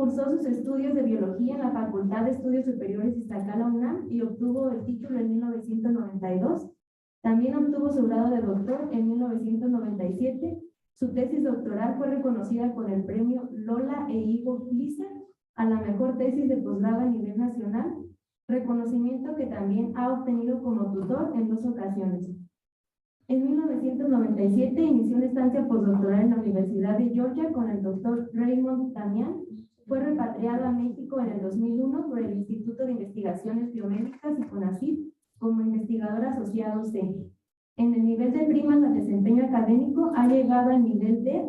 Cursó sus estudios de biología en la Facultad de Estudios Superiores Iztacala UNAM y obtuvo el título en 1992. También obtuvo su grado de doctor en 1997. Su tesis doctoral fue reconocida con el premio Lola e Ivo Flisser a la mejor tesis de posgrado a nivel nacional, reconocimiento que también ha obtenido como tutor en 2 ocasiones. En 1997 inició una estancia postdoctoral en la Universidad de Georgia con el doctor Raymond Damián. Fue repatriado a México en el 2001 por el Instituto de Investigaciones Biomédicas y CONACYT como investigador asociado C. En el nivel de primas de desempeño académico ha llegado al nivel D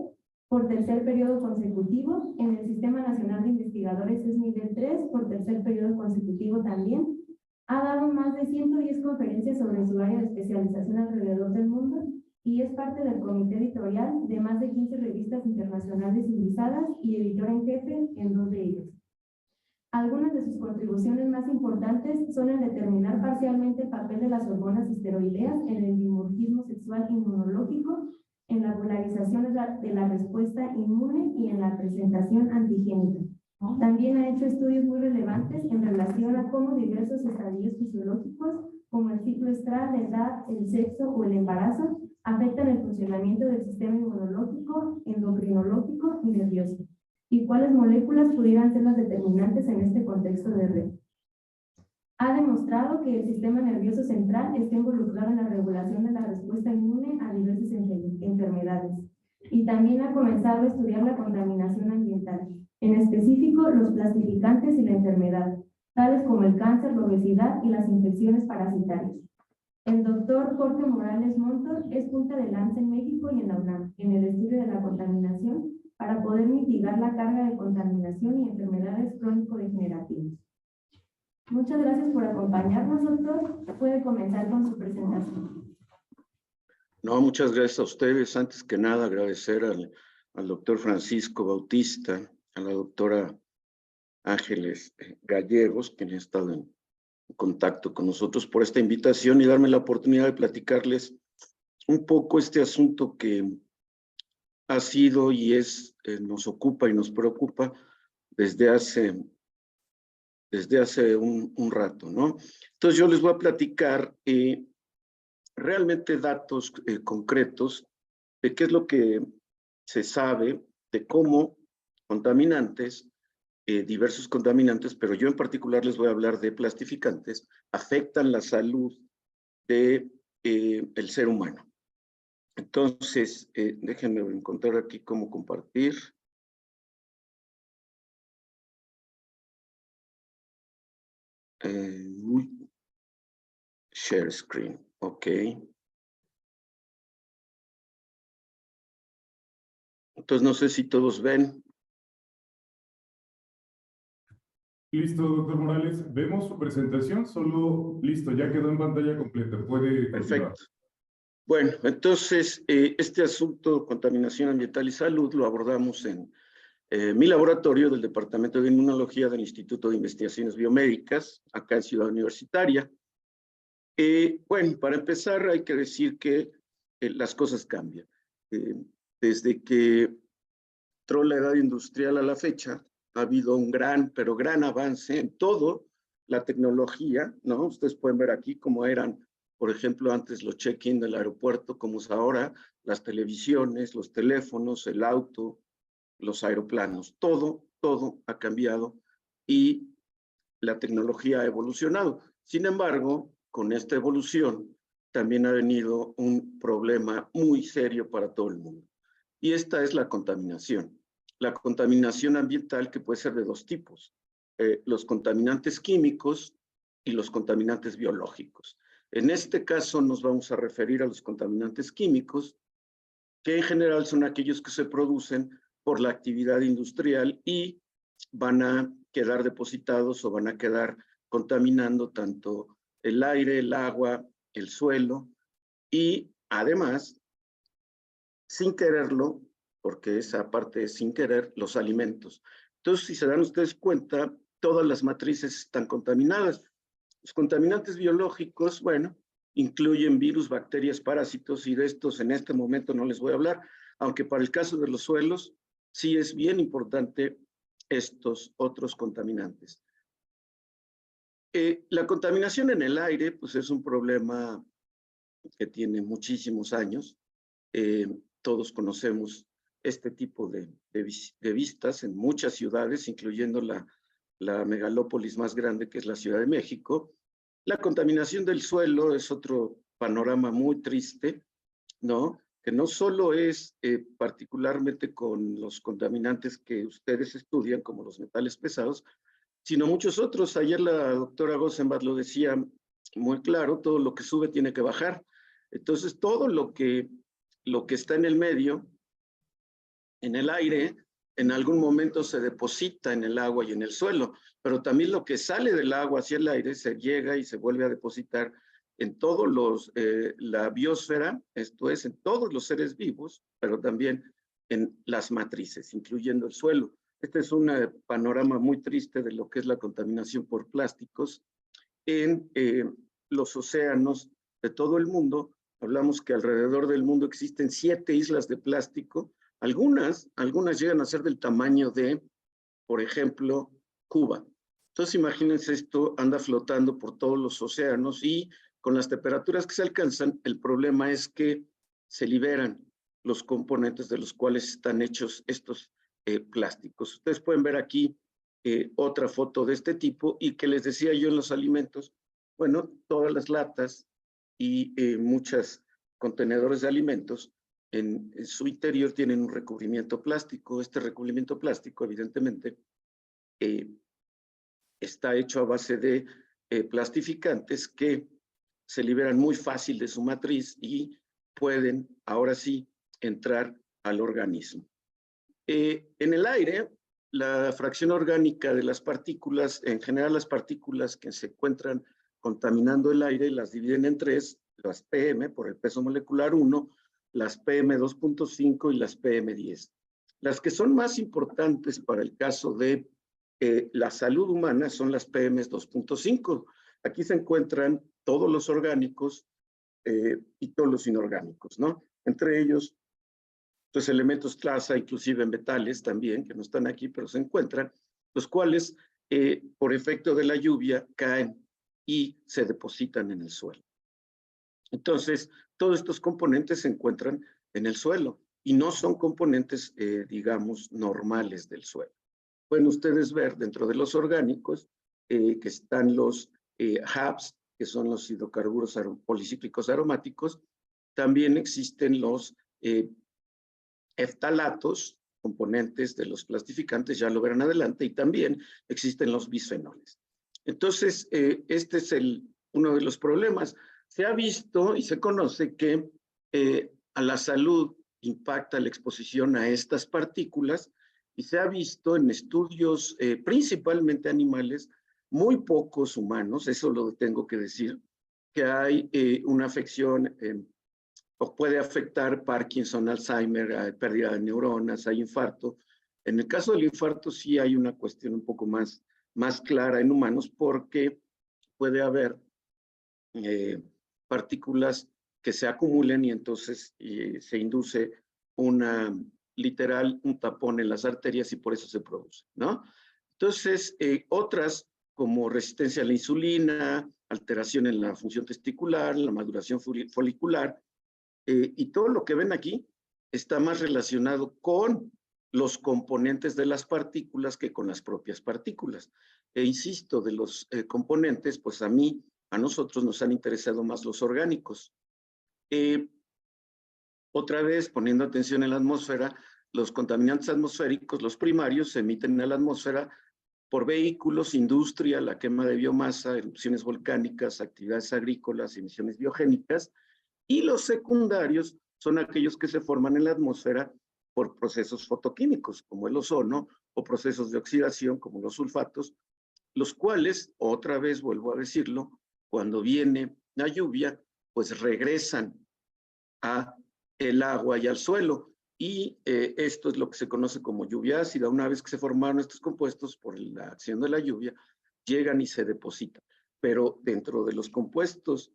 por 3er periodo consecutivo. En el Sistema Nacional de Investigadores es nivel 3 por 3er periodo consecutivo también. Ha dado más de 110 conferencias sobre su área de especialización alrededor del mundo y es parte del comité editorial de más de 15 revistas internacionales civilizadas y editor en jefe en 2 de ellas. Algunas de sus contribuciones más importantes son el determinar parcialmente el papel de las hormonas esteroideas en el dimorfismo sexual inmunológico, en la polarización de la respuesta inmune y en la presentación antigénica. También ha hecho estudios muy relevantes en relación a cómo diversos estadios fisiológicos, como el ciclo estral, la edad, el sexo o el embarazo, afectan el funcionamiento del sistema inmunológico, endocrinológico y nervioso, y cuáles moléculas pudieran ser las determinantes en este contexto de red. Ha demostrado que el sistema nervioso central está involucrado en la regulación de la respuesta inmune a diversas enfermedades, y también ha comenzado a estudiar la contaminación ambiental, en específico los plastificantes y la enfermedad, tales como el cáncer, la obesidad y las infecciones parasitarias. El doctor Jorge Morales Montor es punta de lanza en México y en la UNAM, en el estudio de la contaminación, para poder mitigar la carga de contaminación y enfermedades crónico-degenerativas. Muchas gracias por acompañarnos, doctor. Puede comenzar con su presentación. No, muchas gracias a ustedes. Antes que nada, agradecer al doctor Francisco Bautista, a la doctora Ángeles Gallegos, quien ha estado en contacto con nosotros, por esta invitación y darme la oportunidad de platicarles un poco este asunto que ha sido y nos ocupa y nos preocupa desde hace un rato, ¿no? Entonces yo les voy a platicar realmente datos concretos de qué es lo que se sabe de cómo contaminantes, diversos contaminantes, pero yo en particular les voy a hablar de plastificantes, afectan la salud del ser humano. Entonces, déjenme encontrar aquí cómo compartir. Share screen, ok. Entonces, no sé si todos ven. Listo, doctor Morales. Vemos su presentación, solo listo, ya quedó en pantalla completa. Puede continuar. Perfecto. Bueno, entonces, este asunto, contaminación ambiental y salud, lo abordamos en mi laboratorio del Departamento de Inmunología del Instituto de Investigaciones Biomédicas, acá en Ciudad Universitaria. Bueno, para empezar hay que decir que las cosas cambian. Desde que entró la edad industrial a la fecha, ha habido un pero gran avance en todo, la tecnología, ¿no? Ustedes pueden ver aquí cómo eran, por ejemplo, antes los check-in del aeropuerto, como es ahora, las televisiones, los teléfonos, el auto, los aeroplanos, todo ha cambiado y la tecnología ha evolucionado. Sin embargo, con esta evolución también ha venido un problema muy serio para todo el mundo. Y esta es la contaminación. La contaminación ambiental, que puede ser de 2 tipos. Los contaminantes químicos y los contaminantes biológicos. En este caso nos vamos a referir a los contaminantes químicos, que en general son aquellos que se producen por la actividad industrial y van a quedar depositados o van a quedar contaminando tanto el aire, el agua, el suelo y además, sin quererlo, porque esa parte es sin querer, los alimentos. Entonces, si se dan ustedes cuenta, todas las matrices están contaminadas. Los contaminantes biológicos, bueno, incluyen virus, bacterias, parásitos y de estos en este momento no les voy a hablar, aunque para el caso de los suelos sí es bien importante estos otros contaminantes. La contaminación en el aire, pues es un problema que tiene muchísimos años. Todos conocemos este tipo de vistas en muchas ciudades, incluyendo la megalópolis más grande, que es la Ciudad de México. La contaminación del suelo es otro panorama muy triste, ¿no? Que no solo es particularmente con los contaminantes que ustedes estudian, como los metales pesados, sino muchos otros. Ayer la doctora Gossenbach lo decía muy claro, todo lo que sube tiene que bajar. Entonces, todo lo que está en el medio, en el aire, en algún momento se deposita en el agua y en el suelo, pero también lo que sale del agua hacia el aire se llega y se vuelve a depositar en todos la biosfera, esto es, en todos los seres vivos, pero también en las matrices, incluyendo el suelo. Este es un panorama muy triste de lo que es la contaminación por plásticos en los océanos de todo el mundo. Hablamos que alrededor del mundo existen 7 islas de plástico. Algunas llegan a ser del tamaño de, por ejemplo, Cuba. Entonces, imagínense, esto anda flotando por todos los océanos y con las temperaturas que se alcanzan, el problema es que se liberan los componentes de los cuales están hechos estos plásticos. Ustedes pueden ver aquí otra foto de este tipo y que les decía yo en los alimentos, bueno, todas las latas y muchos contenedores de alimentos en su interior tienen un recubrimiento plástico. Este recubrimiento plástico, evidentemente, está hecho a base de plastificantes que se liberan muy fácil de su matriz y pueden, ahora sí, entrar al organismo. En el aire, la fracción orgánica de las partículas, en general las partículas que se encuentran contaminando el aire, las dividen en 3, las PM por el peso molecular 1, las PM2.5 y las PM10. Las que son más importantes para el caso de la salud humana son las PM2.5. Aquí se encuentran todos los orgánicos y todos los inorgánicos, ¿no? Entre ellos, pues elementos traza, inclusive metales también, que no están aquí, pero se encuentran, los cuales por efecto de la lluvia caen y se depositan en el suelo. Entonces, todos estos componentes se encuentran en el suelo y no son componentes, digamos, normales del suelo. Pueden ustedes ver dentro de los orgánicos que están los HAPs, que son los hidrocarburos policíclicos aromáticos. También existen los eftalatos, componentes de los plastificantes, ya lo verán adelante, y también existen los bisfenoles. Entonces, este es uno de los problemas. Se ha visto y se conoce que a la salud impacta la exposición a estas partículas y se ha visto en estudios principalmente animales, muy pocos humanos, eso lo tengo que decir, que hay una afección o puede afectar Parkinson, Alzheimer, hay pérdida de neuronas, hay infarto. En el caso del infarto sí hay una cuestión un poco más clara en humanos porque puede haber partículas que se acumulen y entonces se induce literal un tapón en las arterias y por eso se produce, ¿no? Entonces, otras como resistencia a la insulina, alteración en la función testicular, la maduración folicular, y todo lo que ven aquí está más relacionado con los componentes de las partículas que con las propias partículas. E insisto, de los componentes, pues a nosotros nos han interesado más los orgánicos. Otra vez, poniendo atención en la atmósfera, los contaminantes atmosféricos, los primarios, se emiten a la atmósfera por vehículos, industria, la quema de biomasa, erupciones volcánicas, actividades agrícolas, emisiones biogénicas, y los secundarios son aquellos que se forman en la atmósfera por procesos fotoquímicos, como el ozono, o procesos de oxidación, como los sulfatos, los cuales, otra vez vuelvo a decirlo, cuando viene la lluvia, pues regresan a el agua y al suelo. Y esto es lo que se conoce como lluvia ácida. Una vez que se formaron estos compuestos por la acción de la lluvia, llegan y se depositan. Pero dentro de los compuestos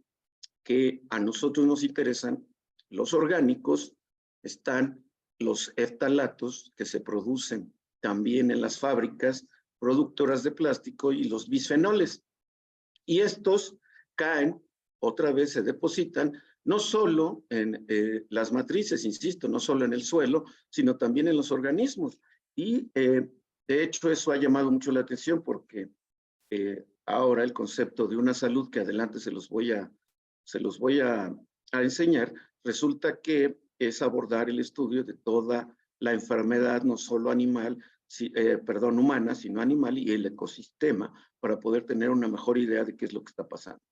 que a nosotros nos interesan, los orgánicos, están los eftalatos que se producen también en las fábricas productoras de plástico y los bisfenoles. Y estos caen, otra vez se depositan, no solo en las matrices, insisto, no solo en el suelo, sino también en los organismos. Y de hecho eso ha llamado mucho la atención porque ahora el concepto de una salud, que adelante se los voy a enseñar, resulta que es abordar el estudio de toda la enfermedad, no solo humana, sino animal y el ecosistema, para poder tener una mejor idea de qué es lo que está pasando.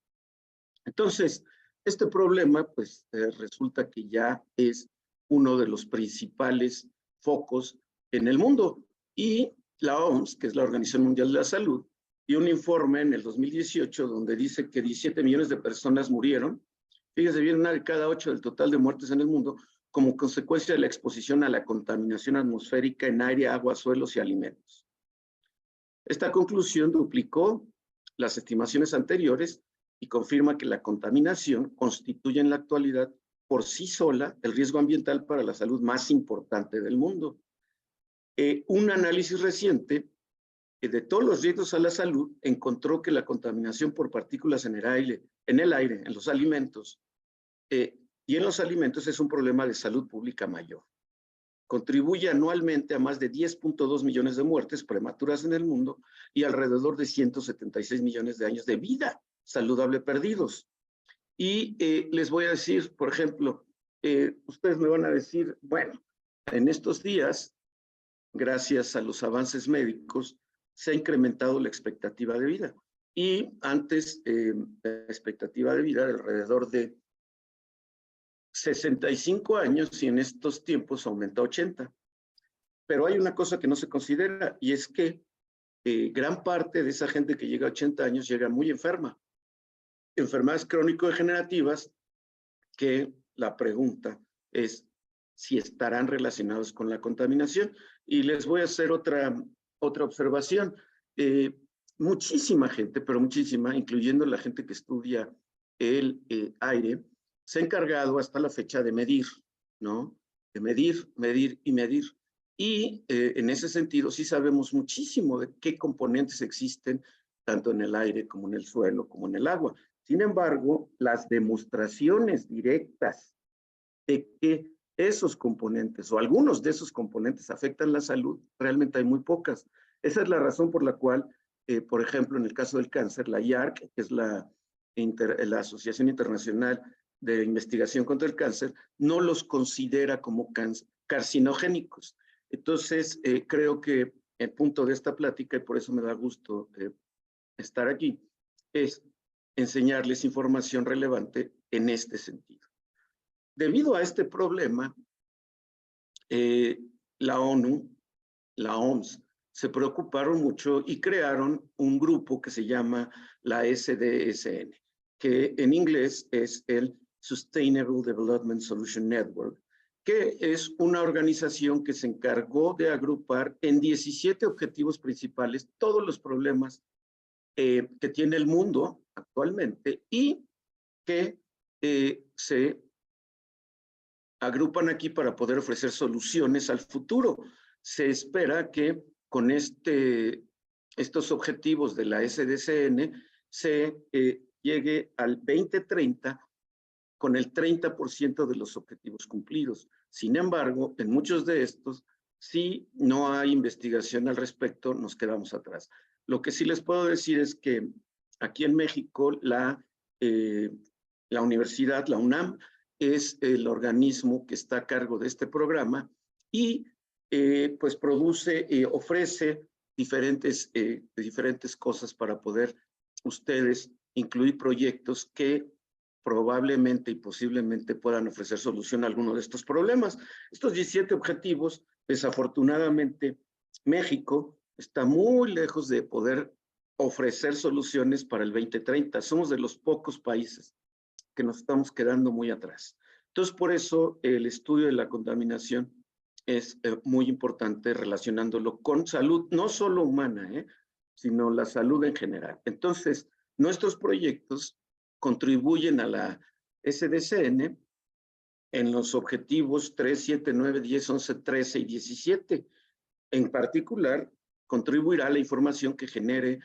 Entonces, este problema, pues, resulta que ya es uno de los principales focos en el mundo. Y la OMS, que es la Organización Mundial de la Salud, dio un informe en el 2018 donde dice que 17 millones de personas murieron. Fíjense bien, 1 de cada 8 del total de muertes en el mundo como consecuencia de la exposición a la contaminación atmosférica en aire, agua, suelos y alimentos. Esta conclusión duplicó las estimaciones anteriores y confirma que la contaminación constituye en la actualidad por sí sola el riesgo ambiental para la salud más importante del mundo. Un análisis reciente de todos los riesgos a la salud encontró que la contaminación por partículas en el aire, en los alimentos, y en los alimentos es un problema de salud pública mayor. Contribuye anualmente a más de 10.2 millones de muertes prematuras en el mundo y alrededor de 176 millones de años de vida saludable perdidos. Y les voy a decir, por ejemplo, ustedes me van a decir, bueno, en estos días, gracias a los avances médicos, se ha incrementado la expectativa de vida. Y antes, la expectativa de vida era alrededor de 65 años y en estos tiempos aumenta a 80. Pero hay una cosa que no se considera y es que gran parte de esa gente que llega a 80 años llega muy enferma. Enfermedades crónico-degenerativas que la pregunta es si estarán relacionados con la contaminación. Y les voy a hacer otra observación. Muchísima gente, pero muchísima, incluyendo la gente que estudia el aire, se ha encargado hasta la fecha de medir, ¿no? De medir, medir y medir. Y en ese sentido sí sabemos muchísimo de qué componentes existen, tanto en el aire como en el suelo, como en el agua. Sin embargo, las demostraciones directas de que esos componentes o algunos de esos componentes afectan la salud, realmente hay muy pocas. Esa es la razón por la cual, por ejemplo, en el caso del cáncer, la IARC, que es la Asociación Internacional de Investigación contra el Cáncer, no los considera como carcinogénicos. Entonces, creo que el punto de esta plática, y por eso me da gusto estar aquí, es enseñarles información relevante en este sentido. Debido a este problema, la ONU, la OMS, se preocuparon mucho y crearon un grupo que se llama la SDSN, que en inglés es el Sustainable Development Solution Network, que es una organización que se encargó de agrupar en 17 objetivos principales todos los problemas que tiene el mundo actualmente y que se agrupan aquí para poder ofrecer soluciones al futuro. Se espera que con estos objetivos de la SDCN se llegue al 2030 con el 30% de los objetivos cumplidos. Sin embargo, en muchos de estos, si no hay investigación al respecto, nos quedamos atrás. Lo que sí les puedo decir es que aquí en México la universidad, la UNAM, es el organismo que está a cargo de este programa y pues ofrece diferentes cosas para poder ustedes incluir proyectos que probablemente y posiblemente puedan ofrecer solución a alguno de estos problemas. Estos 17 objetivos, desafortunadamente, México está muy lejos de poder ofrecer soluciones para el 2030. Somos de los pocos países que nos estamos quedando muy atrás. Entonces, por eso el estudio de la contaminación es muy importante relacionándolo con salud, no solo humana, sino la salud en general. Entonces, nuestros proyectos contribuyen a la SDCN en los objetivos 3, 7, 9, 10, 11, 13 y 17. En particular, contribuirá a la información que genere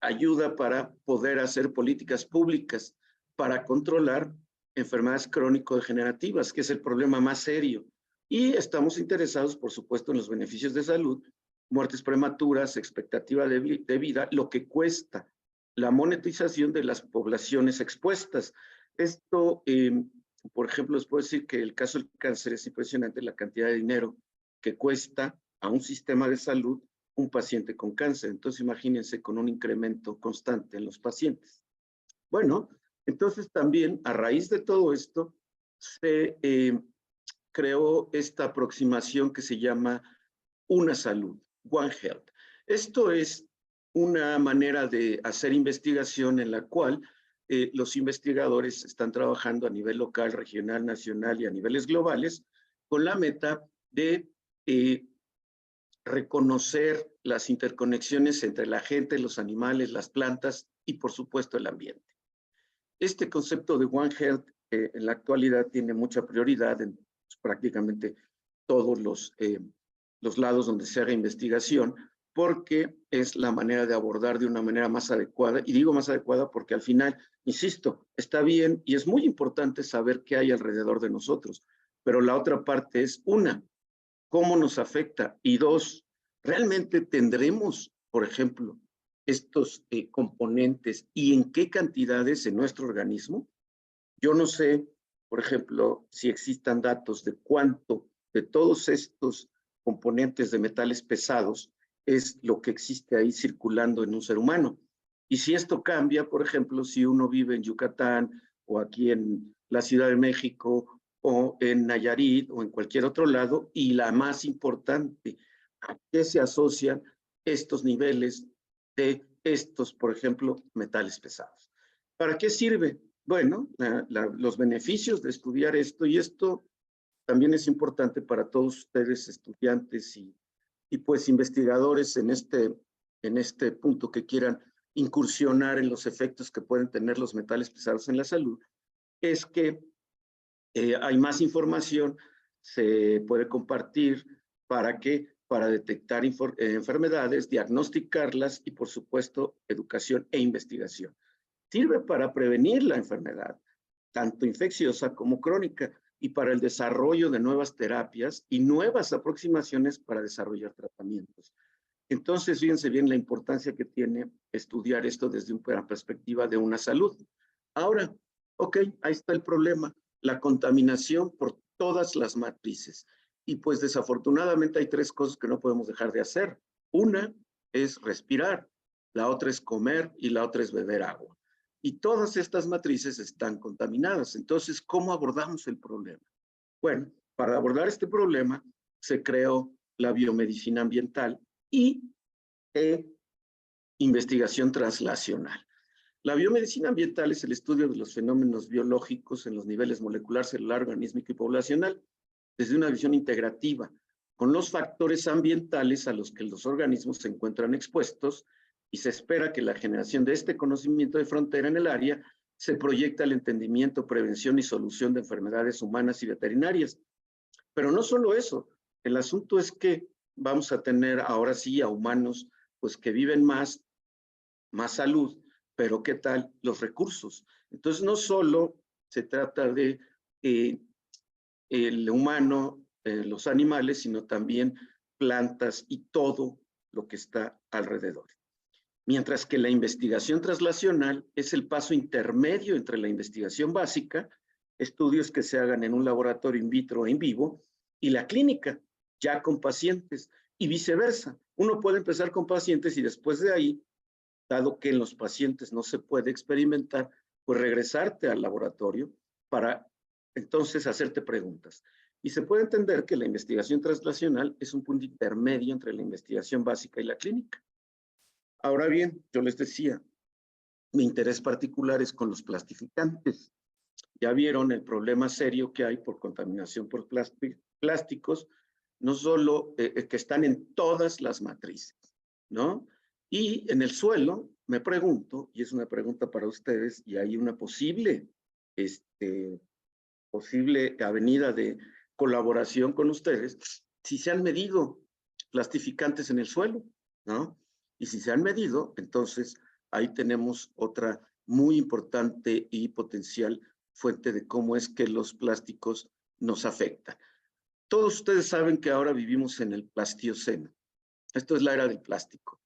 ayuda para poder hacer políticas públicas para controlar enfermedades crónico-degenerativas, que es el problema más serio. Y estamos interesados, por supuesto, en los beneficios de salud, muertes prematuras, expectativa de vida, lo que cuesta la monetización de las poblaciones expuestas. Esto, por ejemplo, les puedo decir que el caso del cáncer es impresionante la cantidad de dinero que cuesta a un sistema de salud un paciente con cáncer. Entonces, imagínense con un incremento constante en los pacientes. Bueno, entonces también a raíz de todo esto se creó esta aproximación que se llama Una Salud, One Health. Esto es una manera de hacer investigación en la cual los investigadores están trabajando a nivel local, regional, nacional y a niveles globales con la meta de reconocer las interconexiones entre la gente, los animales, las plantas y, por supuesto, el ambiente. Este concepto de One Health en la actualidad tiene mucha prioridad en prácticamente todos los lados donde se haga investigación, porque es la manera de abordar de una manera más adecuada, y digo más adecuada porque al final, insisto, está bien y es muy importante saber qué hay alrededor de nosotros, pero la otra parte es, una, cómo nos afecta, y dos, ¿realmente tendremos, por ejemplo, estos componentes y en qué cantidades en nuestro organismo? Yo no sé, por ejemplo, si existan datos de cuánto de todos estos componentes de metales pesados es lo que existe ahí circulando en un ser humano. Y si esto cambia, por ejemplo, si uno vive en Yucatán o aquí en la Ciudad de México o en Nayarit o en cualquier otro lado, y la más importante, ¿a qué se asocian estos niveles de estos, por ejemplo, metales pesados? ¿Para qué sirve? Bueno, los beneficios de estudiar esto, y esto también es importante para todos ustedes, estudiantes y pues investigadores en este punto que quieran incursionar en los efectos que pueden tener los metales pesados en la salud, es que hay más información, se puede compartir para detectar enfermedades, diagnosticarlas y, por supuesto, educación e investigación. Sirve para prevenir la enfermedad, tanto infecciosa como crónica, y para el desarrollo de nuevas terapias y nuevas aproximaciones para desarrollar tratamientos. Entonces, fíjense bien la importancia que tiene estudiar esto desde una perspectiva de una salud. Ahora, ok, ahí está el problema, la contaminación por todas las matrices. Y pues desafortunadamente hay tres cosas que no podemos dejar de hacer. Una es respirar, la otra es comer y la otra es beber agua. Y todas estas matrices están contaminadas. Entonces, ¿cómo abordamos el problema? Bueno, para abordar este problema se creó la biomedicina ambiental y investigación translacional. La biomedicina ambiental es el estudio de los fenómenos biológicos en los niveles molecular, celular, organísmico y poblacional desde una visión integrativa, con los factores ambientales a los que los organismos se encuentran expuestos, y se espera que la generación de este conocimiento de frontera en el área se proyecte al entendimiento, prevención y solución de enfermedades humanas y veterinarias. Pero no solo eso, el asunto es que vamos a tener ahora sí a humanos pues que viven más salud, pero ¿qué tal los recursos? Entonces no solo se trata de el humano, los animales, sino también plantas y todo lo que está alrededor. Mientras que la investigación translacional es el paso intermedio entre la investigación básica, estudios que se hagan en un laboratorio in vitro e in vivo, y la clínica, ya con pacientes, y viceversa. Uno puede empezar con pacientes y después de ahí, dado que en los pacientes no se puede experimentar, pues regresarte al laboratorio para entonces hacerte preguntas. Y se puede entender que la investigación translacional es un punto intermedio entre la investigación básica y la clínica. Ahora bien, yo les decía, mi interés particular es con los plastificantes. Ya vieron el problema serio que hay por contaminación por plásticos, no solo que están en todas las matrices, ¿no? Y en el suelo, me pregunto, y es una pregunta para ustedes, y hay una posible avenida de colaboración con ustedes, si se han medido plastificantes en el suelo, ¿no? Y si se han medido, entonces ahí tenemos otra muy importante y potencial fuente de cómo es que los plásticos nos afectan. Todos ustedes saben que ahora vivimos en el Plastioceno. Esto es la era del plástico.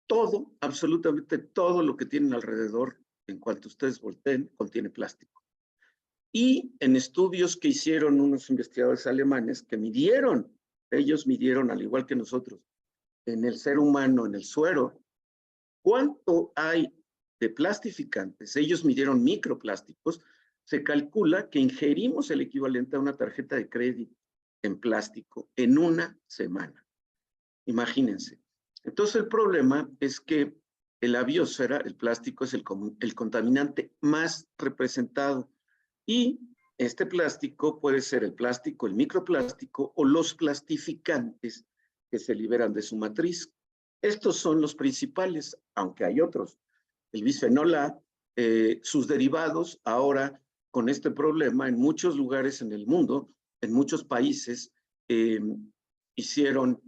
Todo, absolutamente todo lo que tienen alrededor, en cuanto ustedes volteen, contiene plástico. Y en estudios que hicieron unos investigadores alemanes que ellos midieron, al igual que nosotros, en el ser humano, en el suero, cuánto hay de plastificantes. Ellos midieron microplásticos. Se calcula que ingerimos el equivalente a una tarjeta de crédito en plástico en una semana. Imagínense. Entonces el problema es que en la biosfera el plástico es el contaminante más representado. Y este plástico puede ser el plástico, el microplástico o los plastificantes que se liberan de su matriz. Estos son los principales, aunque hay otros. El bisfenol A, sus derivados, ahora con este problema en muchos lugares en el mundo, en muchos países, hicieron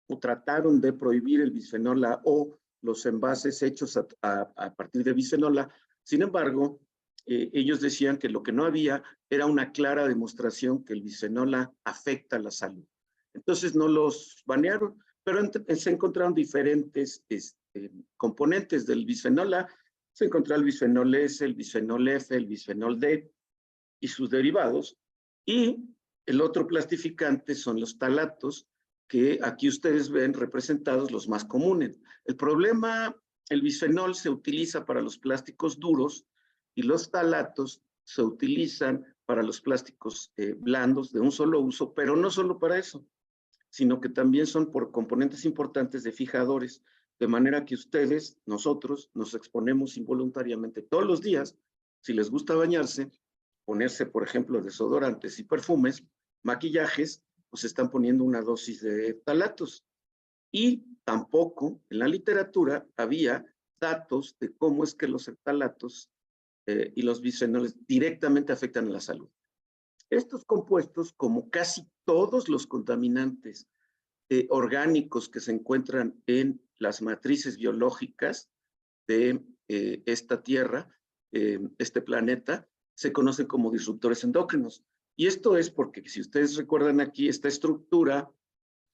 o trataron de prohibir el bisfenol A o los envases hechos a partir de bisfenol A. Sin embargo, ellos decían que lo que no había era una clara demostración que el bisfenol A afecta a la salud. Entonces no los banearon, pero se encontraron diferentes componentes del bisfenol A. Se encontró el bisfenol S, el bisfenol F, el bisfenol D y sus derivados. Y el otro plastificante son los talatos, que aquí ustedes ven representados los más comunes. El problema, el bisfenol se utiliza para los plásticos duros y los talatos se utilizan para los plásticos blandos de un solo uso, pero no solo para eso, sino que también son por componentes importantes de fijadores, de manera que ustedes, nosotros, nos exponemos involuntariamente todos los días. Si les gusta bañarse, ponerse, por ejemplo, desodorantes y perfumes, maquillajes, pues están poniendo una dosis de talatos. Y tampoco en la literatura había datos de cómo es que los talatos y los bisfenoles directamente afectan a la salud. Estos compuestos, como casi todos los contaminantes orgánicos que se encuentran en las matrices biológicas de esta Tierra, este planeta, se conocen como disruptores endócrinos. Y esto es porque, si ustedes recuerdan aquí, esta estructura,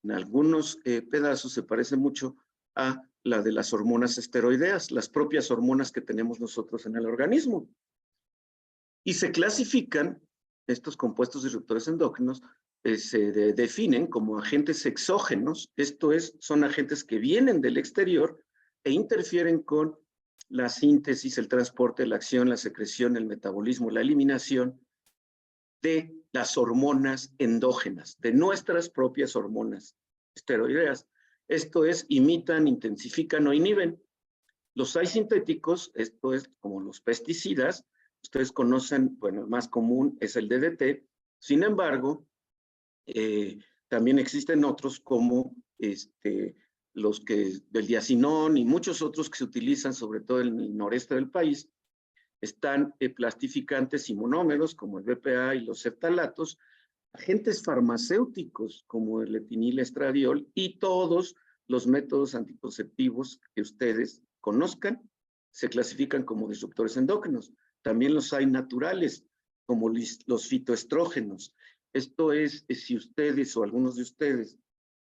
en algunos pedazos se parece mucho a la de las hormonas esteroideas, las propias hormonas que tenemos nosotros en el organismo. Y se clasifican estos compuestos disruptores endócrinos, se definen como agentes exógenos, esto es, son agentes que vienen del exterior e interfieren con la síntesis, el transporte, la acción, la secreción, el metabolismo, la eliminación de las hormonas endógenas, de nuestras propias hormonas esteroideas. Esto es, imitan, intensifican o inhiben. Los hay sintéticos, esto es como los pesticidas, ustedes conocen, bueno, el más común es el DDT, sin embargo, también existen otros como los que del diacinón y muchos otros que se utilizan sobre todo en el noreste del país. Están plastificantes y monómeros como el BPA y los phtalatos, agentes farmacéuticos como el etinilestradiol y todos los métodos anticonceptivos que ustedes conozcan se clasifican como disruptores endócrinos. También los hay naturales como los fitoestrógenos. Esto es, si ustedes o algunos de ustedes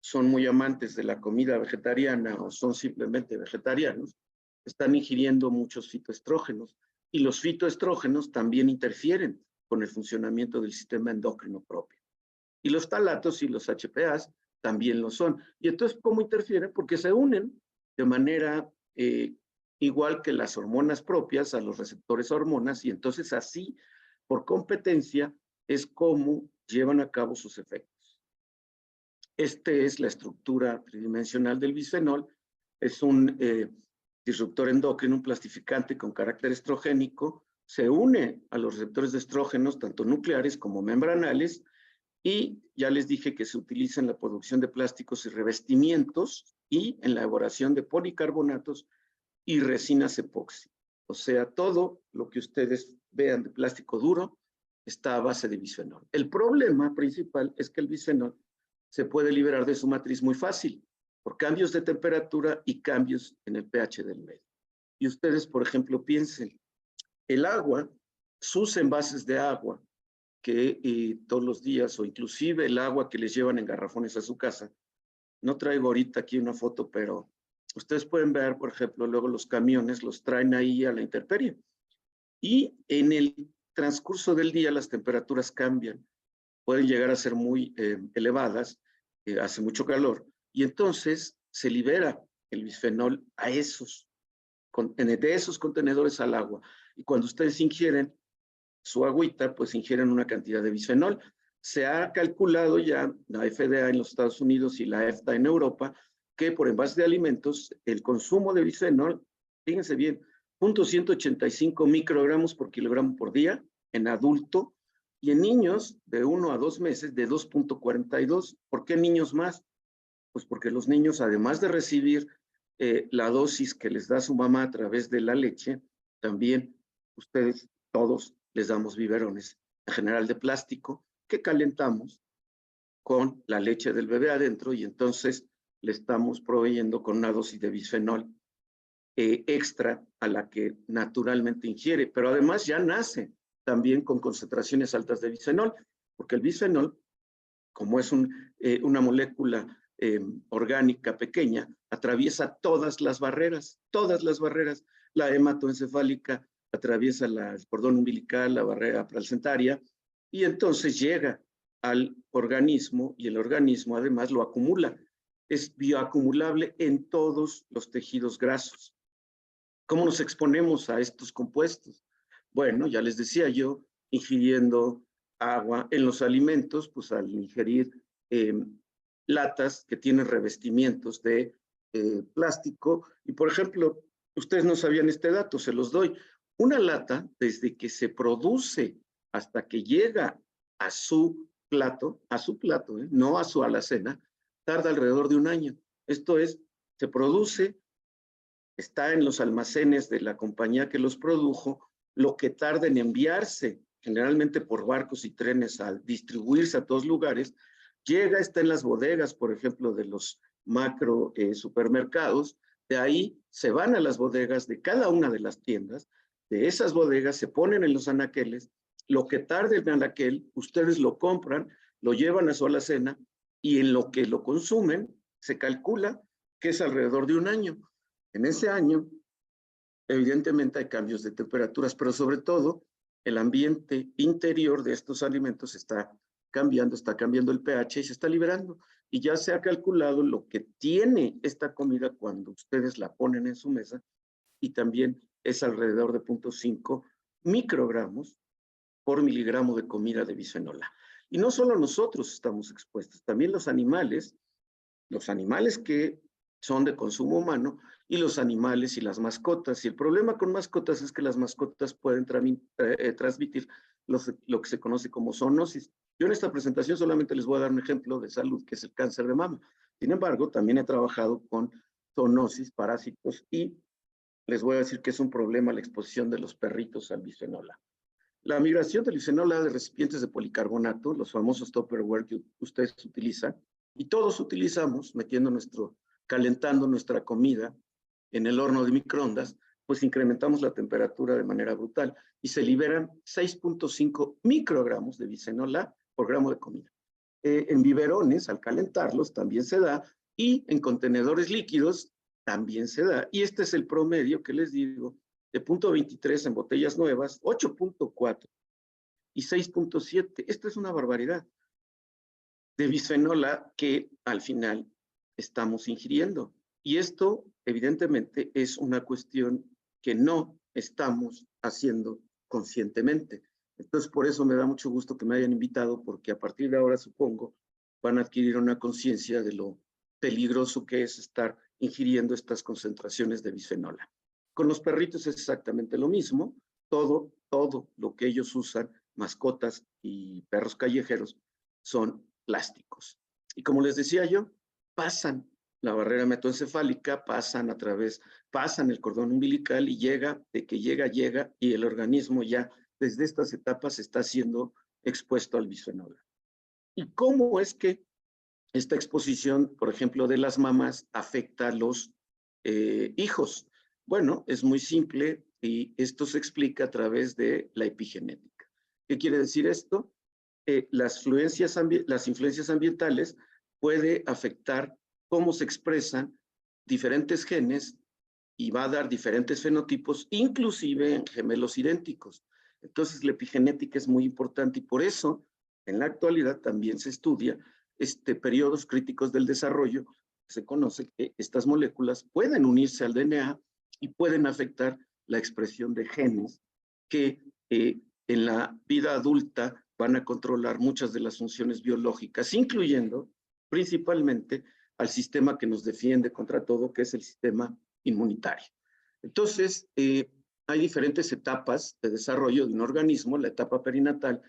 son muy amantes de la comida vegetariana o son simplemente vegetarianos, están ingiriendo muchos fitoestrógenos. Y los fitoestrógenos también interfieren con el funcionamiento del sistema endocrino propio. Y los talatos y los HPAs también lo son. Y entonces, ¿cómo interfieren? Porque se unen de manera igual que las hormonas propias a los receptores hormonas, y entonces así, por competencia, es como llevan a cabo sus efectos. Esta es la estructura tridimensional del bisfenol. Es un disruptor endocrino, un plastificante con carácter estrogénico, se une a los receptores de estrógenos, tanto nucleares como membranales, y ya les dije que se utiliza en la producción de plásticos y revestimientos y en la elaboración de policarbonatos y resinas epoxi. O sea, todo lo que ustedes vean de plástico duro está a base de bisfenol. El problema principal es que el bisfenol se puede liberar de su matriz muy fácil, por cambios de temperatura y cambios en el pH del medio. Y ustedes, por ejemplo, piensen, el agua, sus envases de agua, que todos los días, o inclusive el agua que les llevan en garrafones a su casa, no traigo ahorita aquí una foto, pero ustedes pueden ver, por ejemplo, luego los camiones los traen ahí a la intemperie. Y en el transcurso del día las temperaturas cambian, pueden llegar a ser muy elevadas, hace mucho calor, y entonces se libera el bisfenol a de esos contenedores al agua. Y cuando ustedes ingieren su agüita, pues ingieren una cantidad de bisfenol. Se ha calculado ya, la FDA en los Estados Unidos y la EFTA en Europa, que por envase de alimentos, el consumo de bisfenol, fíjense bien, 0.185 microgramos por kilogramo por día en adulto, y en niños de 1 a 2 meses de 2.42. ¿Por qué niños más? Pues porque los niños, además de recibir la dosis que les da su mamá a través de la leche, también ustedes todos les damos biberones, en general de plástico, que calentamos con la leche del bebé adentro, y entonces le estamos proveyendo con una dosis de bisfenol extra a la que naturalmente ingiere, pero además ya nace también con concentraciones altas de bisfenol, porque el bisfenol, como es una molécula orgánica pequeña, atraviesa todas las barreras, la hematoencefálica, atraviesa el cordón umbilical, la barrera placentaria, y entonces llega al organismo, y el organismo además lo acumula. Es bioacumulable en todos los tejidos grasos. ¿Cómo nos exponemos a estos compuestos? Bueno, ya les decía yo, ingiriendo agua en los alimentos, pues al ingerir latas que tienen revestimientos de plástico. Y por ejemplo, ustedes no sabían este dato, se los doy. Una lata, desde que se produce hasta que llega a su plato, no a su alacena, tarda alrededor de 1 año. Esto es, se produce, está en los almacenes de la compañía que los produjo, lo que tarda en enviarse, generalmente por barcos y trenes, al distribuirse a todos lugares, llega, está en las bodegas, por ejemplo, de los macro supermercados, de ahí se van a las bodegas de cada una de las tiendas, de esas bodegas se ponen en los anaqueles, lo que tarde el anaquel, ustedes lo compran, lo llevan a su alacena, y en lo que lo consumen, se calcula que es alrededor de 1 año. En ese año, evidentemente hay cambios de temperaturas, pero sobre todo el ambiente interior de estos alimentos está cambiando el pH y se está liberando. Y ya se ha calculado lo que tiene esta comida cuando ustedes la ponen en su mesa, y también es alrededor de 0.5 microgramos por miligramo de comida de bisfenol A. Y no solo nosotros estamos expuestos, también los animales que son de consumo humano, y los animales y las mascotas. Y el problema con mascotas es que las mascotas pueden transmitir lo que se conoce como zoonosis. Yo en esta presentación solamente les voy a dar un ejemplo de salud, que es el cáncer de mama. Sin embargo, también he trabajado con zoonosis, parásitos, y les voy a decir que es un problema la exposición de los perritos al bisfenol A. La migración del bisfenol A de recipientes de policarbonato, los famosos Tupperware que ustedes utilizan, y todos utilizamos, calentando nuestra comida en el horno de microondas, pues incrementamos la temperatura de manera brutal y se liberan 6.5 microgramos de bisfenol A por gramo de comida. En biberones, al calentarlos, también se da, y en contenedores líquidos también se da. Y este es el promedio que les digo, de 0.23 en botellas nuevas, 8.4 y 6.7. Esto es una barbaridad de bisfenol A que al final estamos ingiriendo. Y esto, evidentemente, es una cuestión que no estamos haciendo conscientemente. Entonces, por eso me da mucho gusto que me hayan invitado, porque a partir de ahora, supongo, van a adquirir una conciencia de lo peligroso que es estar ingiriendo estas concentraciones de bisfenol A. Con los perritos es exactamente lo mismo. Todo lo que ellos usan, mascotas y perros callejeros, son plásticos. Y como les decía yo, pasan la barrera hematoencefálica, pasan el cordón umbilical, y llega, y el organismo ya desde estas etapas está siendo expuesto al bisfenol A. ¿Y cómo es que esta exposición, por ejemplo, de las mamás afecta a los hijos. Bueno, es muy simple y esto se explica a través de la epigenética. ¿Qué quiere decir esto? Las influencias ambientales puede afectar cómo se expresan diferentes genes y va a dar diferentes fenotipos, inclusive en gemelos idénticos. Entonces, la epigenética es muy importante y por eso, en la actualidad, también se estudia periodos críticos del desarrollo. Se conoce que estas moléculas pueden unirse al DNA y pueden afectar la expresión de genes que en la vida adulta van a controlar muchas de las funciones biológicas, incluyendo principalmente al sistema que nos defiende contra todo, que es el sistema inmunitario. Entonces, hay diferentes etapas de desarrollo de un organismo. La etapa perinatal,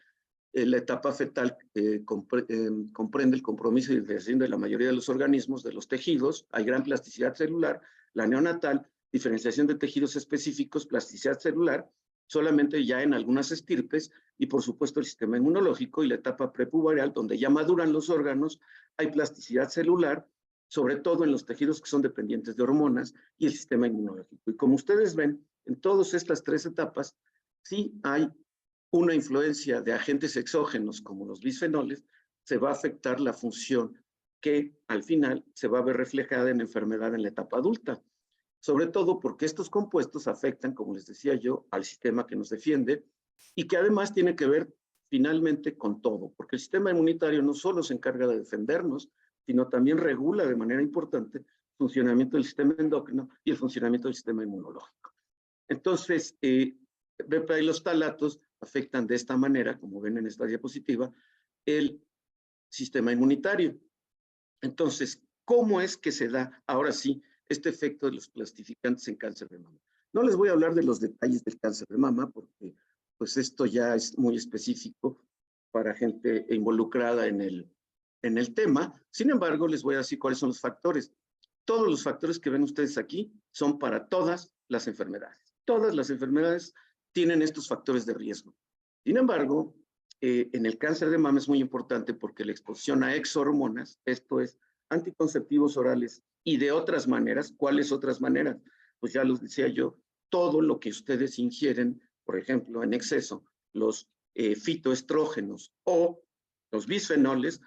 la etapa fetal comprende el compromiso y diferenciación de la mayoría de los organismos, de los tejidos. Hay gran plasticidad celular. La neonatal, diferenciación de tejidos específicos, plasticidad celular, solamente ya en algunas estirpes, y por supuesto el sistema inmunológico. Y la etapa prepuberal, donde ya maduran los órganos, hay plasticidad celular, sobre todo en los tejidos que son dependientes de hormonas, y el sistema inmunológico. Y como ustedes ven, en todas estas tres etapas, sí hay una influencia de agentes exógenos como los bisfenoles, se va a afectar la función que al final se va a ver reflejada en enfermedad en la etapa adulta. Sobre todo porque estos compuestos afectan, como les decía yo, al sistema que nos defiende y que además tiene que ver finalmente con todo, porque el sistema inmunitario no solo se encarga de defendernos, sino también regula de manera importante el funcionamiento del sistema endocrino y el funcionamiento del sistema inmunológico. Entonces, BPA y los talatos afectan de esta manera, como ven en esta diapositiva, el sistema inmunitario. Entonces, ¿cómo es que se da ahora sí este efecto de los plastificantes en cáncer de mama? No les voy a hablar de los detalles del cáncer de mama porque pues esto ya es muy específico para gente involucrada en el tema. Sin embargo, les voy a decir cuáles son los factores. Todos los factores que ven ustedes aquí son para todas las enfermedades. Todas las enfermedades tienen estos factores de riesgo. Sin embargo, en el cáncer de mama es muy importante porque la exposición a exohormonas, esto es, anticonceptivos orales y de otras maneras. ¿Cuáles otras maneras? Pues ya los decía yo, todo lo que ustedes ingieren, por ejemplo, en exceso, los fitoestrógenos o los bisfenoles,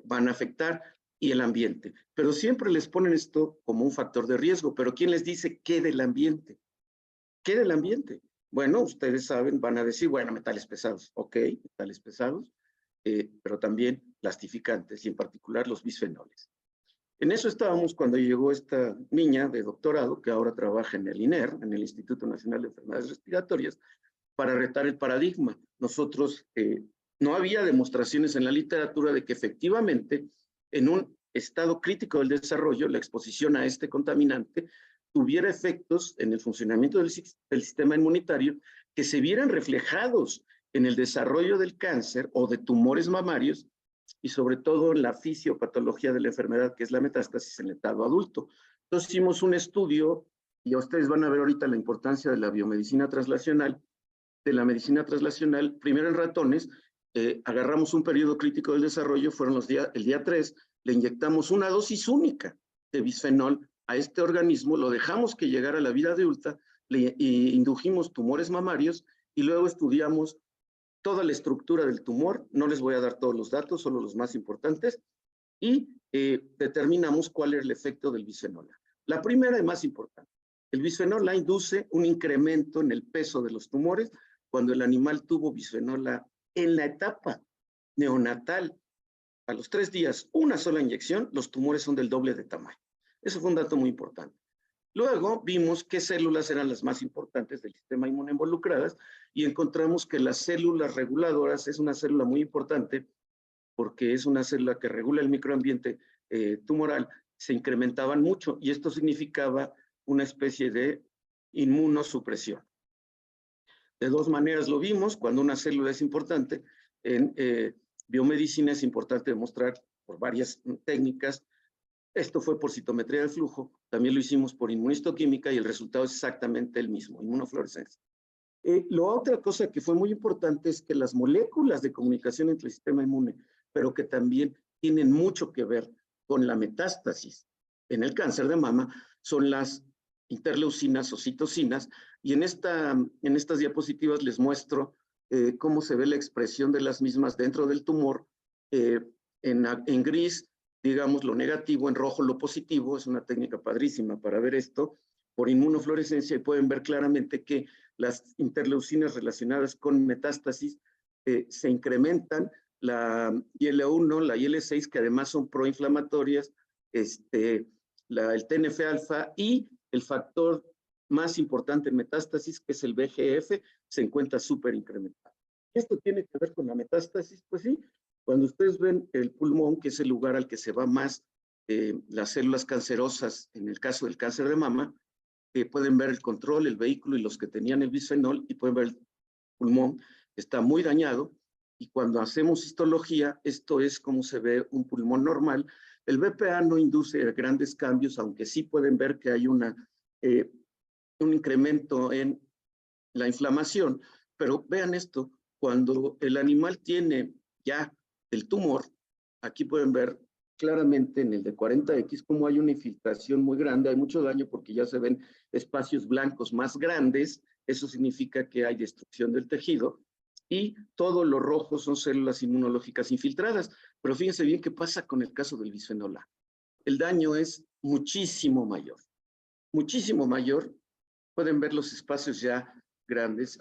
van a afectar, y el ambiente. Pero siempre les ponen esto como un factor de riesgo. Pero ¿quién les dice qué del ambiente? ¿Qué del ambiente? Bueno, ustedes saben, van a decir, bueno, metales pesados. Ok, metales pesados, pero también plastificantes, y en particular los bisfenoles. En eso estábamos cuando llegó esta niña de doctorado, que ahora trabaja en el INER, en el Instituto Nacional de Enfermedades Respiratorias, para retar el paradigma. Nosotros, no había demostraciones en la literatura de que efectivamente en un estado crítico del desarrollo, la exposición a este contaminante tuviera efectos en el funcionamiento del sistema inmunitario que se vieran reflejados en el desarrollo del cáncer o de tumores mamarios y sobre todo en la fisiopatología de la enfermedad, que es la metástasis en el estado adulto. Entonces hicimos un estudio, y ustedes van a ver ahorita la importancia de la biomedicina translacional, primero en ratones. Agarramos un periodo crítico del desarrollo, fueron el día 3, le inyectamos una dosis única de bisfenol a este organismo, lo dejamos que llegara a la vida adulta, le indujimos tumores mamarios y luego estudiamos toda la estructura del tumor. No les voy a dar todos los datos, solo los más importantes, y determinamos cuál era el efecto del bisfenol A. La primera y más importante, el bisfenol A induce un incremento en el peso de los tumores cuando el animal tuvo bisfenol A en la etapa neonatal. A los 3 días, una sola inyección, los tumores son del doble de tamaño. Eso fue un dato muy importante. Luego vimos qué células eran las más importantes del sistema inmune involucradas y encontramos que las células reguladoras es una célula muy importante porque es una célula que regula el microambiente tumoral, se incrementaban mucho y esto significaba una especie de inmunosupresión. De dos maneras lo vimos. Cuando una célula es importante, en biomedicina es importante demostrar por varias técnicas. Esto fue por citometría de flujo, también lo hicimos por inmunistoquímica y el resultado es exactamente el mismo, inmunofluorescencia. La otra cosa que fue muy importante es que las moléculas de comunicación entre el sistema inmune, pero que también tienen mucho que ver con la metástasis. En el cáncer de mama son las interleucinas o citocinas, y en estas diapositivas les muestro cómo se ve la expresión de las mismas dentro del tumor. En gris, digamos, lo negativo, en rojo lo positivo. Es una técnica padrísima para ver esto por inmunofluorescencia, y pueden ver claramente que las interleucinas relacionadas con metástasis se incrementan. La IL-1, la IL-6, que además son proinflamatorias, el TNF-alfa y el factor más importante en metástasis, que es el VEGF, se encuentra súper incrementado. ¿Esto tiene que ver con la metástasis? Pues sí, cuando ustedes ven el pulmón, que es el lugar al que se va más las células cancerosas, en el caso del cáncer de mama, pueden ver el control, el vehículo y los que tenían el bisfenol, y pueden ver el pulmón, que está muy dañado. Y cuando hacemos histología, esto es como se ve un pulmón normal. El BPA no induce grandes cambios, aunque sí pueden ver que hay un incremento en la inflamación. Pero vean esto, cuando el animal tiene ya el tumor, aquí pueden ver claramente en el de 40X cómo hay una infiltración muy grande, hay mucho daño porque ya se ven espacios blancos más grandes. Eso significa que hay destrucción del tejido, y todo lo rojo son células inmunológicas infiltradas. Pero fíjense bien qué pasa con el caso del bisfenol A. El daño es muchísimo mayor, muchísimo mayor. Pueden ver los espacios ya grandes,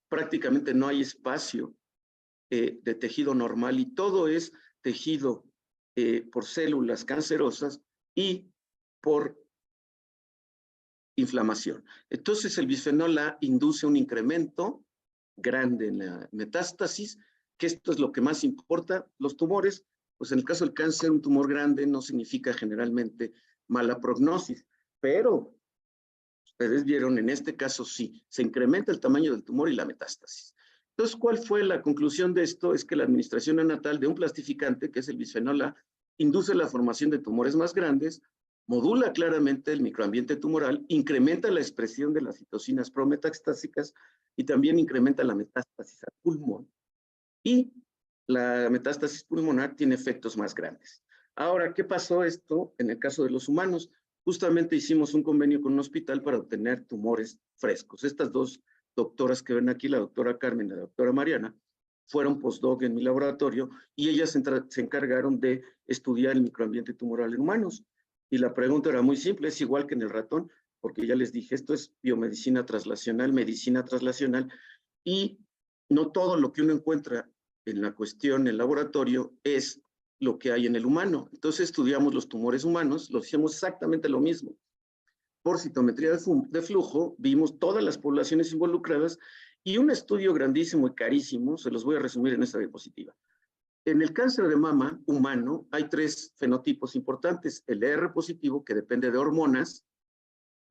prácticamente no hay espacio de tejido normal, y todo es tejido por células cancerosas y por inflamación. Entonces el bisfenol A induce un incremento grande en la metástasis, que esto es lo que más importa. Los tumores, pues en el caso del cáncer, un tumor grande no significa generalmente mala prognosis, pero ustedes vieron, en este caso sí, se incrementa el tamaño del tumor y la metástasis. Entonces, ¿cuál fue la conclusión de esto? Es que la administración neonatal de un plastificante, que es el bisfenol A, induce la formación de tumores más grandes, modula claramente el microambiente tumoral, incrementa la expresión de las citocinas prometastásicas y también incrementa la metástasis al pulmón. Y la metástasis pulmonar tiene efectos más grandes. Ahora, ¿qué pasó esto en el caso de los humanos? Justamente hicimos un convenio con un hospital para obtener tumores frescos. Estas dos doctoras que ven aquí, la doctora Carmen y la doctora Mariana, fueron postdoc en mi laboratorio, y ellas se encargaron de estudiar el microambiente tumoral en humanos. Y la pregunta era muy simple, es igual que en el ratón, porque ya les dije, esto es biomedicina translacional, medicina translacional, y no todo lo que uno encuentra en la cuestión en el laboratorio es lo que hay en el humano. Entonces estudiamos los tumores humanos, lo hicimos exactamente lo mismo. Por citometría de flujo, vimos todas las poblaciones involucradas, y un estudio grandísimo y carísimo, se los voy a resumir en esta diapositiva. En el cáncer de mama humano hay 3 fenotipos importantes: el ER positivo, que depende de hormonas;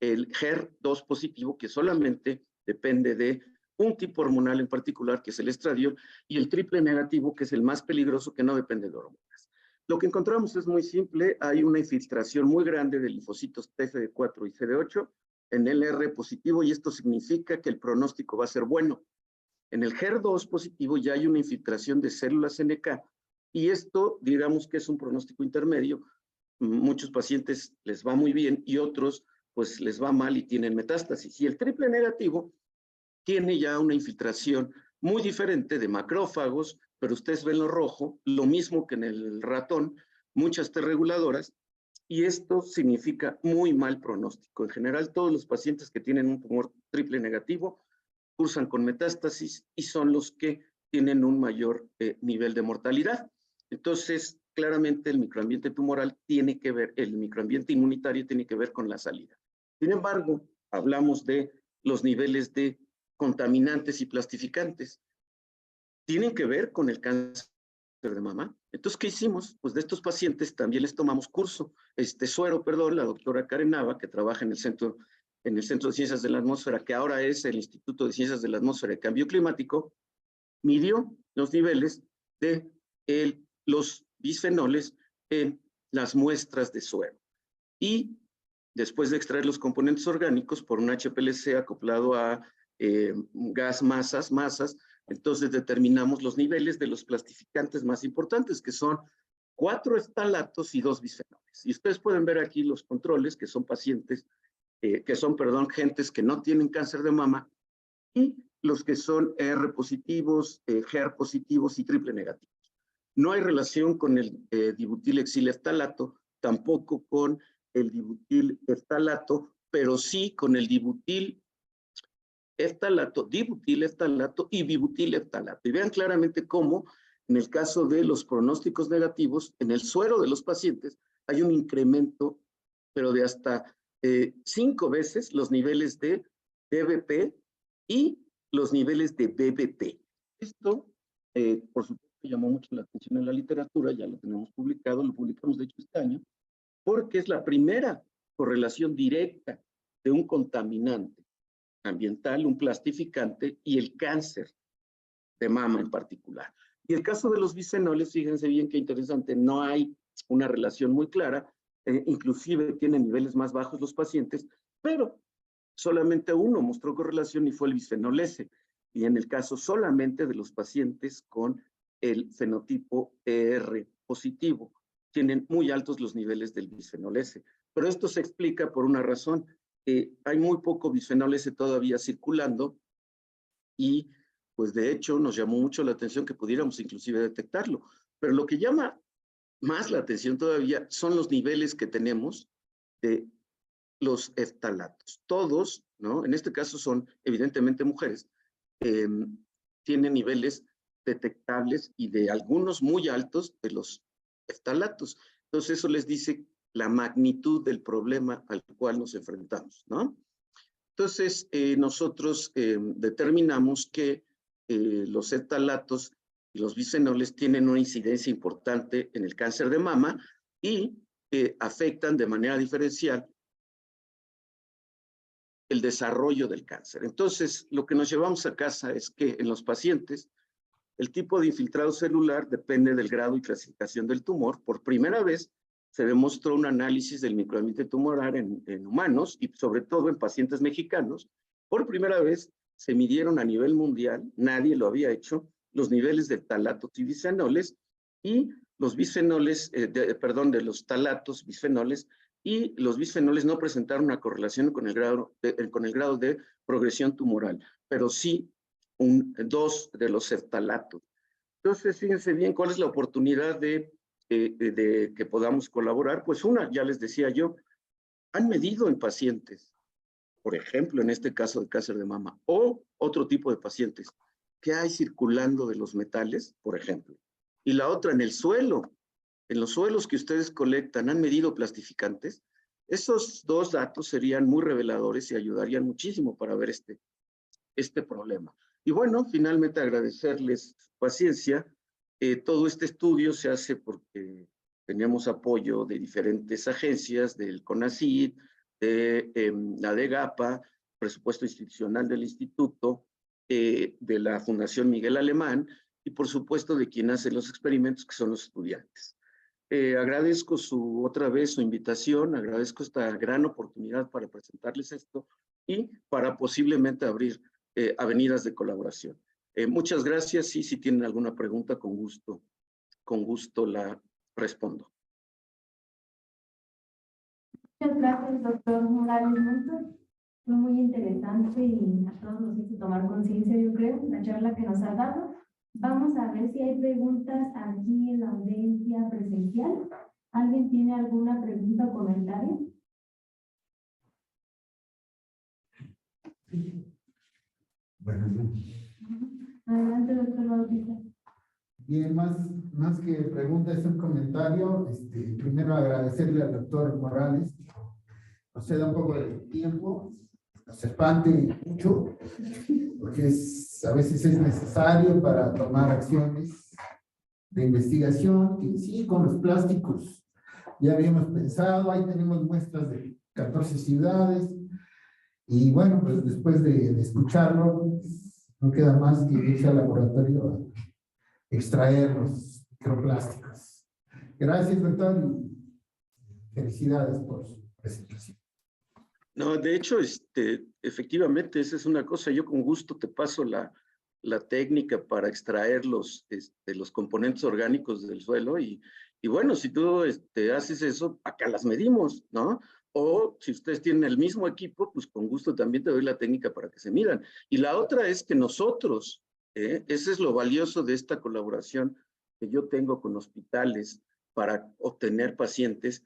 el HER2 positivo, que solamente depende de un tipo hormonal en particular, que es el estradiol; y el triple negativo, que es el más peligroso, que no depende de hormonas. Lo que encontramos es muy simple: hay una infiltración muy grande de linfocitos TFD4 y CD8 en el R positivo, y esto significa que el pronóstico va a ser bueno. En el HER2 positivo ya hay una infiltración de células NK, y esto, digamos que es un pronóstico intermedio. Muchos pacientes les va muy bien y otros pues les va mal y tienen metástasis. Y el triple negativo tiene ya una infiltración muy diferente de macrófagos, pero ustedes ven lo rojo, lo mismo que en el ratón, muchas T reguladoras, y esto significa muy mal pronóstico. En general, todos los pacientes que tienen un tumor triple negativo cursan con metástasis y son los que tienen un mayor nivel de mortalidad. Entonces, claramente el microambiente tumoral tiene que ver, el microambiente inmunitario tiene que ver con la salida. Sin embargo, hablamos de los niveles de contaminantes y plastificantes. Tienen que ver con el cáncer de mama. Entonces, ¿qué hicimos? Pues de estos pacientes también les tomamos suero, la doctora Karen Nava, que trabaja en el Centro de Ciencias de la Atmósfera, que ahora es el Instituto de Ciencias de la Atmósfera y Cambio Climático, midió los niveles de los bisfenoles en las muestras de suero. Y después de extraer los componentes orgánicos por un HPLC acoplado a gas masas, entonces determinamos los niveles de los plastificantes más importantes, que son 4 estalatos y 2 bisfenoles. Y ustedes pueden ver aquí los controles, que son pacientes, gentes que no tienen cáncer de mama, y los que son ER positivos, HER positivos y triple negativos. No hay relación con el dibutil-exileftalato, tampoco con el dibutil-eftalato, pero sí con el dibutil-eftalato y bibutil-eftalato. Y vean claramente cómo, en el caso de los pronósticos negativos, en el suero de los pacientes hay un incremento, pero de hasta 5 veces los niveles de DBP y los niveles de BBP. Esto, por supuesto, llamó mucho la atención en la literatura, ya lo tenemos publicado, lo publicamos de hecho este año, porque es la primera correlación directa de un contaminante ambiental, un plastificante y el cáncer de mama en particular. Y el caso de los bisfenoles, fíjense bien qué interesante, no hay una relación muy clara, inclusive tienen niveles más bajos los pacientes, pero solamente uno mostró correlación y fue el bisfenol S, y en el caso solamente de los pacientes con el fenotipo ER positivo, tienen muy altos los niveles del bisfenol S. Pero esto se explica por una razón, hay muy poco bisfenol S todavía circulando, y pues de hecho nos llamó mucho la atención que pudiéramos inclusive detectarlo. Pero lo que llama más la atención todavía son los niveles que tenemos de los eftalatos. Todos, ¿no? En este caso son evidentemente mujeres, tienen niveles detectables y de algunos muy altos de los eftalatos. Entonces eso les dice la magnitud del problema al cual nos enfrentamos, ¿no? Entonces nosotros determinamos que los eftalatos y los bisfenoles tienen una incidencia importante en el cáncer de mama y afectan de manera diferencial el desarrollo del cáncer. Entonces, lo que nos llevamos a casa es que en los pacientes, el tipo de infiltrado celular depende del grado y clasificación del tumor. Por primera vez, se demostró un análisis del microambiente tumoral en humanos y sobre todo en pacientes mexicanos. Por primera vez, se midieron a nivel mundial, nadie lo había hecho, los niveles de talatos y bisfenoles y los bisfenoles, de los talatos, bisfenoles, y los bisfenoles no presentaron una correlación con el grado de progresión tumoral, pero sí 2 de los eftalatos. Entonces, fíjense bien cuál es la oportunidad de que podamos colaborar. Pues una, ya les decía yo, han medido en pacientes, por ejemplo, en este caso de cáncer de mama, o otro tipo de pacientes, ¿qué hay circulando de los metales, por ejemplo? Y la otra, en el suelo, en los suelos que ustedes colectan, ¿han medido plastificantes? Esos 2 datos serían muy reveladores y ayudarían muchísimo para ver este problema. Y bueno, finalmente agradecerles su paciencia. Todo este estudio se hace porque tenemos apoyo de diferentes agencias, del CONACYT, de la DEGAPA, presupuesto institucional del instituto, de la Fundación Miguel Alemán y por supuesto de quien hace los experimentos, que son los estudiantes. Agradezco otra vez su invitación, agradezco esta gran oportunidad para presentarles esto y para posiblemente abrir avenidas de colaboración. Muchas gracias y si tienen alguna pregunta, con gusto la respondo. Muchas gracias, doctor Morales. Fue muy interesante y a todos nos hizo tomar conciencia, yo creo, la charla que nos ha dado. Vamos a ver si hay preguntas aquí en la audiencia presencial. ¿Alguien tiene alguna pregunta o comentario? Bueno, Adelante, doctor Bautista. bien, más que pregunta, es un comentario. Primero agradecerle al doctor Morales, nos da un poco de tiempo, nos espante mucho, porque a veces es necesario para tomar acciones de investigación, que sí, con los plásticos ya habíamos pensado, ahí tenemos muestras de 14 ciudades, y bueno, pues después de escucharlo, no queda más que irse al laboratorio a extraer los microplásticos. Gracias, doctor, y felicidades por su presentación. No, de hecho, efectivamente, esa es una cosa. Yo con gusto te paso la técnica para extraer los componentes orgánicos del suelo y Y bueno, si tú haces eso, acá las medimos, ¿no? O si ustedes tienen el mismo equipo, pues con gusto también te doy la técnica para que se midan. Y la otra es que nosotros, ese es lo valioso de esta colaboración que yo tengo con hospitales para obtener pacientes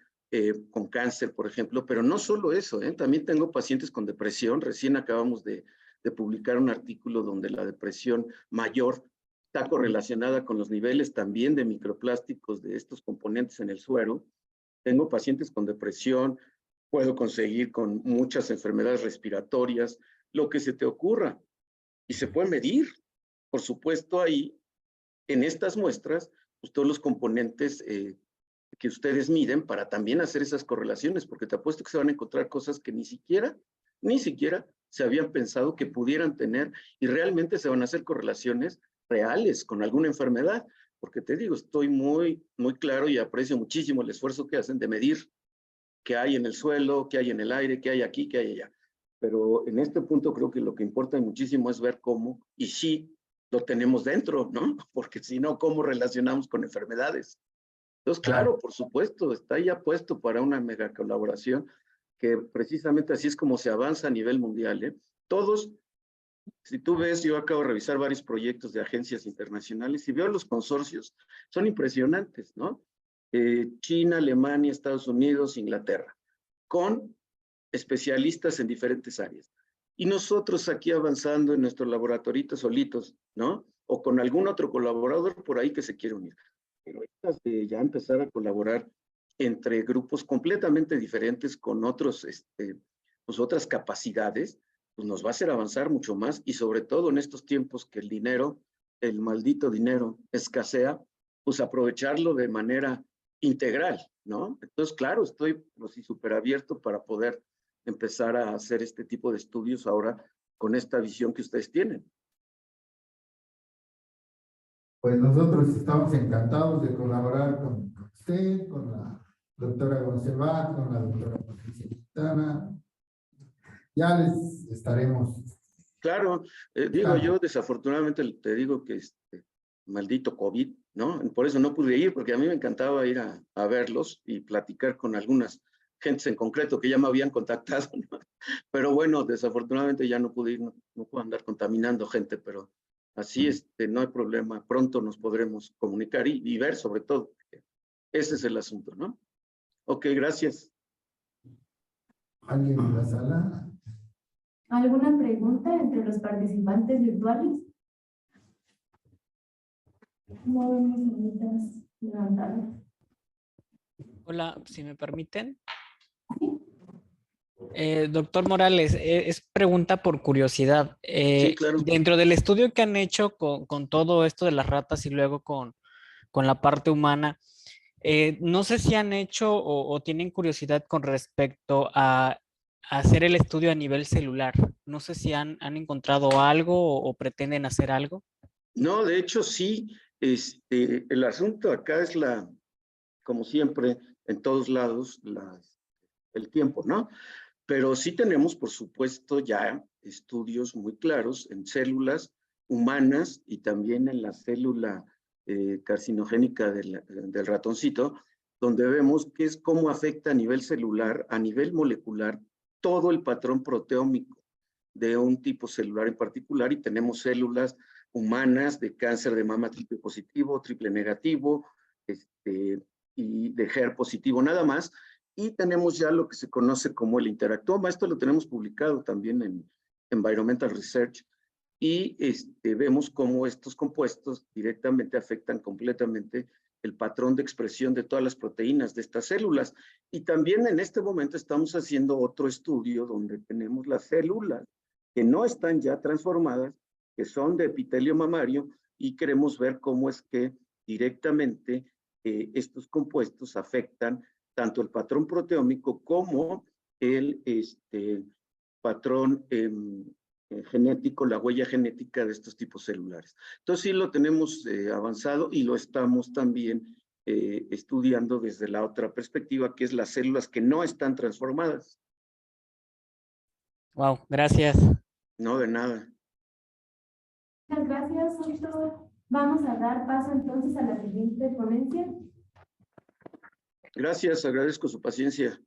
con cáncer, por ejemplo, pero no solo eso, también tengo pacientes con depresión. Recién acabamos de publicar un artículo donde la depresión mayor está correlacionada con los niveles también de microplásticos de estos componentes en el suero. Tengo pacientes con depresión, puedo conseguir con muchas enfermedades respiratorias, lo que se te ocurra. Y se puede medir, por supuesto, ahí, en estas muestras, pues, todos los componentes que ustedes miden para también hacer esas correlaciones, porque te apuesto que se van a encontrar cosas que ni siquiera se habían pensado que pudieran tener, y realmente se van a hacer correlaciones reales con alguna enfermedad, porque te digo, estoy muy claro y aprecio muchísimo el esfuerzo que hacen de medir qué hay en el suelo, qué hay en el aire, qué hay aquí, qué hay allá. Pero en este punto creo que lo que importa muchísimo es ver cómo, y sí, lo tenemos dentro, ¿no? Porque si no, ¿cómo relacionamos con enfermedades? Entonces, claro, por supuesto, está ya puesto para una mega colaboración, que precisamente así es como se avanza a nivel mundial, ¿eh? Todos, si tú ves, yo acabo de revisar varios proyectos de agencias internacionales y veo los consorcios, son impresionantes, ¿no? China, Alemania, Estados Unidos, Inglaterra, con especialistas en diferentes áreas. Y nosotros aquí avanzando en nuestro laboratorito solitos, ¿no? O con algún otro colaborador por ahí que se quiere unir. Pero ya empezar a colaborar entre grupos completamente diferentes con otros, pues otras capacidades, pues nos va a hacer avanzar mucho más, y sobre todo en estos tiempos que el dinero, el maldito dinero escasea, pues aprovecharlo de manera integral, ¿no? Entonces, claro, estoy pues, súper abierto para poder empezar a hacer este tipo de estudios ahora con esta visión que ustedes tienen. Pues nosotros estamos encantados de colaborar con usted, con la doctora González, con la doctora Patricia Quintana. Ya les estaremos. Claro, digo yo, desafortunadamente te digo que maldito COVID, ¿no? Por eso no pude ir, porque a mí me encantaba ir a verlos y platicar con algunas gentes en concreto que ya me habían contactado, ¿no? Pero bueno, desafortunadamente ya no pude ir, no puedo andar contaminando gente, pero así no hay problema, pronto nos podremos comunicar y ver sobre todo. Ese es el asunto, ¿no? Ok, gracias. ¿Alguien en la sala? ¿Alguna pregunta entre los participantes virtuales? No vemos manitas levantadas. Hola, si me permiten. Doctor Morales, es pregunta por curiosidad. Sí, claro. Dentro del estudio que han hecho con todo esto de las ratas y luego con la parte humana, no sé si han hecho o tienen curiosidad con respecto a hacer el estudio a nivel celular. No sé si han encontrado algo o pretenden hacer algo. No, de hecho sí, el asunto acá es como siempre, en todos lados, el tiempo, ¿no? Pero sí tenemos, por supuesto, ya estudios muy claros en células humanas y también en la célula carcinogénica del ratoncito, donde vemos que es cómo afecta a nivel celular, a nivel molecular, todo el patrón proteómico de un tipo celular en particular, y tenemos células humanas de cáncer de mama triple positivo, triple negativo, y de HER positivo nada más, y tenemos ya lo que se conoce como el interactoma. Esto lo tenemos publicado también en Environmental Research, y vemos cómo estos compuestos directamente afectan completamente el patrón de expresión de todas las proteínas de estas células. Y también en este momento estamos haciendo otro estudio donde tenemos las células que no están ya transformadas, que son de epitelio mamario, y queremos ver cómo es que directamente estos compuestos afectan tanto el patrón proteómico como el patrón genético, la huella genética de estos tipos celulares. Entonces sí lo tenemos avanzado y lo estamos también estudiando desde la otra perspectiva, que es las células que no están transformadas. Wow, gracias. No, de nada. Muchas gracias, doctor. Vamos a dar paso entonces a la siguiente ponencia. Gracias, agradezco su paciencia.